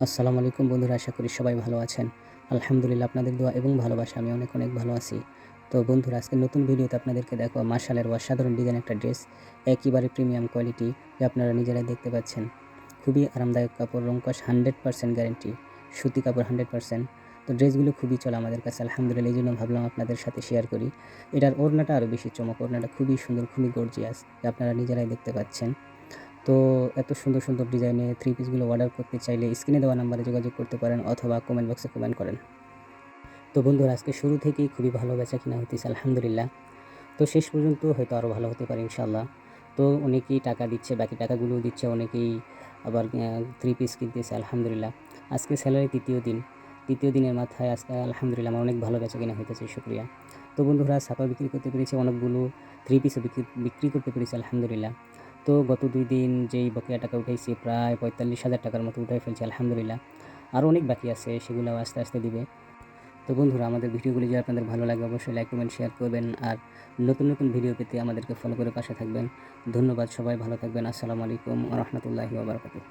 আসসালামু আলাইকুম বন্ধুরা, আশা করি সবাই ভালো আছেন। আলহামদুলিল্লাহ আপনাদের দোয়া এবং ভালোবাসা আমি অনেক ভালো আছি। তো বন্ধুরা, আজকে নতুন ভিডিওতে আপনাদেরকে দেখাবো মাশাআল্লাহর অসাধারণ ডিজাইন একটা ড্রেস, একেবারে প্রিমিয়াম কোয়ালিটি, যা আপনারা নিজেরাই দেখতে পাচ্ছেন। খুবই আরামদায়ক কাপড়, রংকশ 100% গ্যারান্টি, সুতি কাপড় 100%। তো ড্রেসগুলো খুবই চলে আমাদের কাছে আলহামদুলিল্লাহ, এইজন্য ভাবলাম আপনাদের সাথে শেয়ার করি। এটার ওড়নাটা আরও বেশি চমক, ওড়নাটা খুবই সুন্দর, খুবই গর্জিয়াস, যা আপনারা নিজেরাই দেখতে পাচ্ছেন। তো এত সুন্দর ডিজাইনের থ্রি পিসগুলো অর্ডার করতে চাইলে স্ক্রিনে দেওয়া নাম্বারে যোগাযোগ করতে পারেন অথবা কমেন্ট বক্সে কমেন্ট করেন। তো বন্ধুরা, আজকে শুরু থেকেই খুবই ভালো বেচাকেনা হইতেছে আলহামদুলিল্লাহ। তো শেষ পর্যন্ত হয়তো আরও ভালো হতে পারে ইনশাআল্লাহ। তো অনেকেই টাকা দিচ্ছে, বাকি টাকাগুলোও দিচ্ছে, অনেকেই আবার থ্রি পিস কিনতেছে আলহামদুলিল্লাহ। আজকে স্যালারি তৃতীয় দিনের মাথায় আজকে আলহামদুলিল্লাহ আমার অনেক ভালো বেচাকেনা হইতেছে, শুকরিয়া। তো বন্ধুরা, ছাপা বিক্রি করতে পেরেছি, অনেকগুলো থ্রি পিসও বিক্রি করতে পেরেছি আলহামদুলিল্লাহ। তো গত 2 দিন যেই বকেয়া টাকা উঠাইছি, প্রায় 45,000 টাকার মতো উঠাই ফেলছি আলহামদুলিল্লাহ। আরও অনেক বাকি আছে, সেগুলোও আস্তে দিবে। তো বন্ধুরা, আমাদের ভিডিওগুলি যদি আপনাদের ভালো লাগে অবশ্যই লাইক, কমেন্ট, শেয়ার করবেন। আর নতুন ভিডিও পেতে আমাদেরকে ফলো করে পাশে থাকবেন। ধন্যবাদ, সবাই ভালো থাকবেন। আসসালামু আলাইকুম ওয়া রাহমাতুল্লাহি ওয়া বারাকাতুহু।